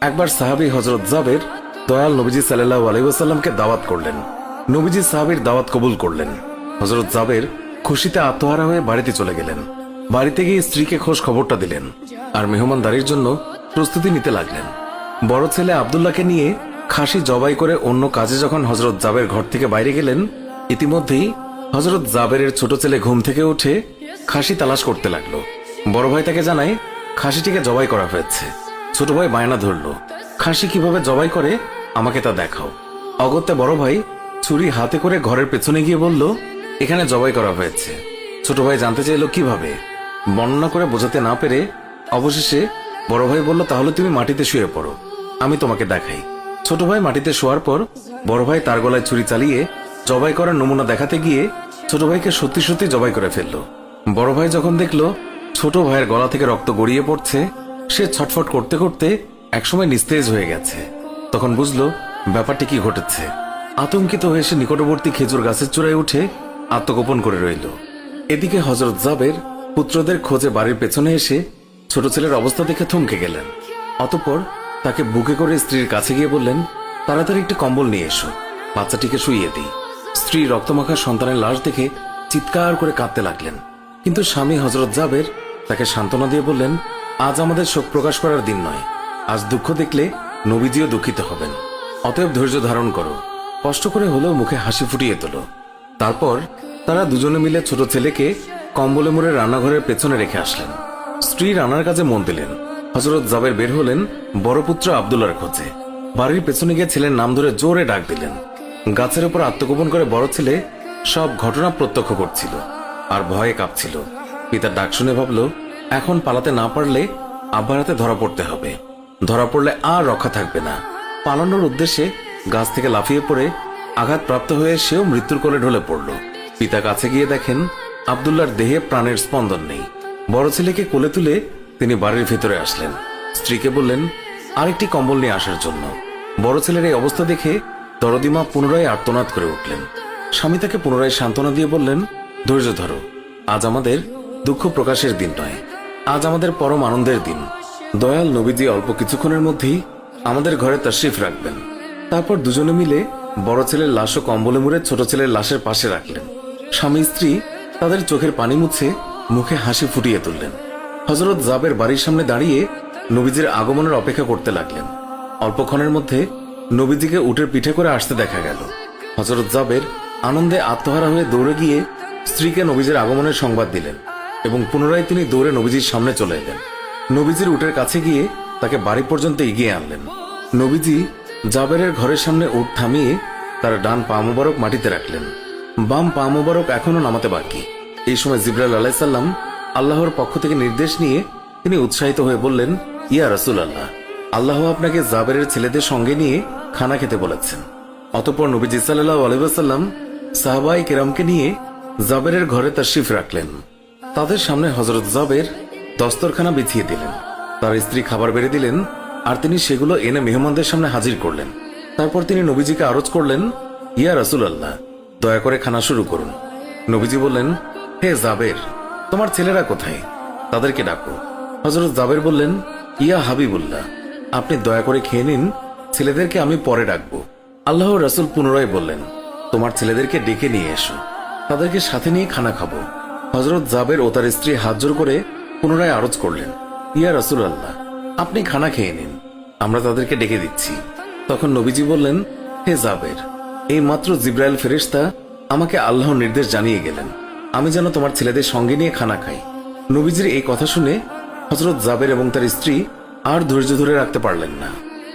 একবার সাহাবী হযরত জাবের দয়াল নবীজি সাল্লাল্লাহু আলাইহি ওয়াসাল্লামকে দাওয়াত করলেন। নবীজি সাহাবীর দাওয়াত কবুল করলেন। হযরত জাবের খুশিতে আত্মহারা হয়ে বাড়িতে চলে গেলেন। বাড়িতে গিয়ে স্ত্রীকে খোঁজ খবরটা দিলেন আর মেহমানদারির জন্য প্রস্তুতি নিতে লাগলেন। বড় ছেলে আব্দুল্লাহকে নিয়ে খাসি জবাই করে অন্য কাজে যখন হযরত জাবের ঘর থেকে বাইরে গেলেন, ইতিমধ্যেই হযরত জাবেরের ছোট ছেলে ঘুম থেকে উঠে খাসি তালাশ করতে লাগলো। বড় ভাই তাকে জানায় খাসিটিকে জবাই করা হয়েছে। ছোট ভাই বায়না ধরল, খাসি কিভাবে জবাই করে আমাকে তা দেখাও। অগত্যা বড় ভাই ছুরি হাতে করে ঘরের পেছনে গিয়ে বলল, এখানে জবাই করা হয়েছে। ছোট ভাই জানতে চাইল কিভাবে। বর্ণনা করে বোঝাতে না পেরে অবশেষে বড় ভাই বলল, তাহলে তুমি মাটিতে শুয়ে পড়ো, আমি তোমাকে দেখাই। ছোট ভাই মাটিতে শোয়ার পর বড় ভাই তার গলায় ছুরি চালিয়ে জবাই করার নমুনা দেখাতে গিয়ে ছোট ভাইকে সত্যি সত্যি জবাই করে ফেলল। বড় ভাই যখন দেখলো ছোট ভাইয়ের গলা থেকে রক্ত গড়িয়ে পড়ছে, সে ছটফট করতে করতে একসময় নিস্তেজ হয়ে গেছে। তখন বুঝলো ব্যাপারটি কি ঘটেছে। আতঙ্কিত হয়ে সে নিকটবর্তী খেজুর গাছের চূড়ায় উঠে আত্মগোপন করে রইল। এদিকে হযরত জাবের পুত্রদের খোঁজে বাড়ির পেছনে এসে ছোট ছেলের অবস্থা দেখে থমকে গেলেন। অতঃপর তাকে বুকে করে স্ত্রীর কাছে গিয়ে বললেন, তাড়াতাড়ি একটি কম্বল নিয়ে এসো, বাচ্চাটিকে শুইয়ে দিই। স্ত্রী রক্তমাখা সন্তানের লাশ দেখে চিৎকার করে কাঁদতে লাগলেন। কিন্তু স্বামী হযরত জাবের তাকে সান্ত্বনা দিয়ে বললেন, আজ আমাদের শোক প্রকাশ করার দিন নয়, আজ দুঃখ দেখলে নবীজিও দুঃখিত হবেন। অতএব ধৈর্য ধারণ করো, কষ্ট করে হলেও মুখে হাসি ফুটিয়ে তোলো। তারপর তারা দুজনে মিলে ছোট ছেলেকে কম্বলে মুড়ে রান্নাঘরের পেছনে রেখে আসলেন। স্ত্রী রান্নার কাজে মন দিলেন। হযরত জাবের বের হলেন বড় পুত্র আব্দুল্লাহর খোঁজে। বাড়ির পেছনে গিয়ে ছেলের নাম ধরে জোরে ডাক দিলেন। গাছের উপর আত্মগোপন করে বড় ছেলে সব ঘটনা প্রত্যক্ষ করছিল আর ভয়ে কাঁপছিল। পিতার ডাক শুনে ভাবল, এখন পালাতে না পারলে আব্বার হাতে ধরা পড়তে হবে। ধরা পড়লে আর রক্ষা থাকবে না। পালানোর উদ্দেশ্যে গাছ থেকে লাফিয়ে পড়ে আঘাতপ্রাপ্ত হয়ে সেও মৃত্যুর কোলে ঢলে পড়ল। পিতা কাছে গিয়ে দেখেন আব্দুল্লাহর দেহে প্রাণের স্পন্দন নেই। বড় ছেলেকে কোলে তুলে তিনি বাড়ির ভিতরে আসলেন। স্ত্রীকে বললেন আরেকটি কম্বল নিয়ে আসার জন্য। বড় ছেলের এই অবস্থা দেখে দরদিমা পুনরায় আর্তনাদ করে উঠলেন। স্বামী তাকে পুনরায় সান্ত্বনা দিয়ে বললেন, ধৈর্য ধরো, আজ আমাদের দুঃখ প্রকাশের দিন নয়, আজ আমাদের পরম আনন্দের দিন। দয়াল নবীজি অল্প কিছুক্ষণের মধ্যেই আমাদের ঘরে তাশরিফ রাখবেন। তারপর দুজনে মিলে বড় ছেলের লাশও কম্বলে মুড়ে ছোট ছেলের লাশের পাশে রাখলেন। স্বামী স্ত্রী তাদের চোখের পানি মুছে মুখে হাসি ফুটিয়ে তুললেন। হযরত জাবের বাড়ির সামনে দাঁড়িয়ে নবীজির আগমনের অপেক্ষা করতে লাগলেন। অল্পক্ষণের মধ্যে নবীজিকে উটের পিঠে করে আসতে দেখা গেল। হযরত জাবের আনন্দে আত্মহারা হয়ে দৌড়ে গিয়ে স্ত্রীকে নবীজির আগমনের সংবাদ দিলেন এবং পুনরায় তিনি দৌড়ে নবীজির সামনে চলে এলেন। নবীজির উটের কাছে গিয়ে তাকে বাড়ি পর্যন্ত এগিয়ে আনলেন। নবীজি জাবেরের ঘরের সামনে উট থামিয়ে তার ডান পা মুবারক মাটিতে রাখলেন। বাম পা মুবারক এখনো নামাতে বাকি। এই সময় জিবরাইল আলাইহিস সালাম আল্লাহর পক্ষ থেকে নির্দেশ নিয়ে তিনি উৎসাহিত হয়ে বললেন, ইয়া রাসূলুল্লাহ, আল্লাহ আপনাকে জাবেরের ছেলেদের সঙ্গে নিয়ে খানা খেতে বলেছেন। অতঃপর নবীজি সাল্লাল্লাহু আলাইহি ওয়াসাল্লাম সাহাবায়ে কেরামকে নিয়ে জাবেরের ঘরে তাশরিফ রাখলেন। তাদের সামনে হযরত জাবের দস্তরখানা বিছিয়ে দিলেন। তার স্ত্রী খাবার বেড়ে দিলেন আর তিনি সেগুলো এনে মেহমানদের সামনে হাজির করলেন। তারপর তিনি নবীজিকে আরজ করলেন, ইয়া রাসূলুল্লাহ, দয়া করে খানা শুরু করুন। নবীজি বললেন, হে জাবের, তোমার ছেলেরা কোথায়? তাদেরকে ডাকো। হযরত জাবের বললেন, ইয়া হাবিবুল্লাহ, আপনি দয়া করে খেয়ে নিন, ছেলেদেরকে আমি পরে ডাকবো। আল্লাহর রাসূল পুনরায় বললেন, তোমার ছেলেদেরকে ডেকে নিয়ে এসো, তাদেরকে সাথে নিয়ে খানা খাবো। হযরত জাবের ও তার স্ত্রী হাত জোড় করে পুনরায় আরজ করলেন, ইয়া রাসূলুল্লাহ, আপনি খানা খেয়ে নিন, আমরা তাদেরকে ডেকে দিচ্ছি। তখন নবীজি বললেন, হে জাবের, এই মাত্র জিবরাইল ফেরেশতা আমাকে আল্লাহর নির্দেশ জানিয়ে গেলেন আমি যেন তোমার ছেলেদের সঙ্গে নিয়ে খানা খাই। নবীজির এই কথা শুনে হযরত জাবের এবং তার স্ত্রী আর ধৈর্য ধরে রাখতে পারলেন না।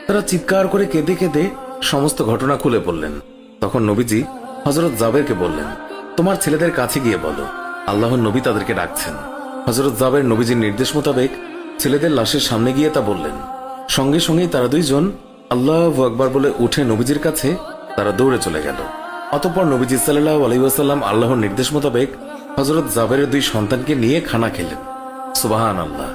তারা চিৎকার করে কেঁদে কেঁদে সমস্ত ঘটনা খুলে বললেন। তখন নবীজি হযরত জাবেরকে বললেন, তোমার ছেলেদের কাছে গিয়ে বলো আল্লাহর নবী তাদেরকে ডাকছেন। হযরত জাবের নবীজির নির্দেশ মোতাবেক ছেলেদের লাশের সামনে গিয়ে তা বললেন। সঙ্গে সঙ্গেই তারা দুইজন আল্লাহু আকবার বলে উঠে নবীজির কাছে তারা দৌড়ে চলে গেল। অতঃপর নবীজি সাল্লাল্লাহু আলাইহি ওয়াসাল্লাম আল্লাহর নির্দেশ মোতাবেক হযরত জাবেরের দুই সন্তানকে নিয়ে খানা খেলেন। সুবহানাল্লাহ।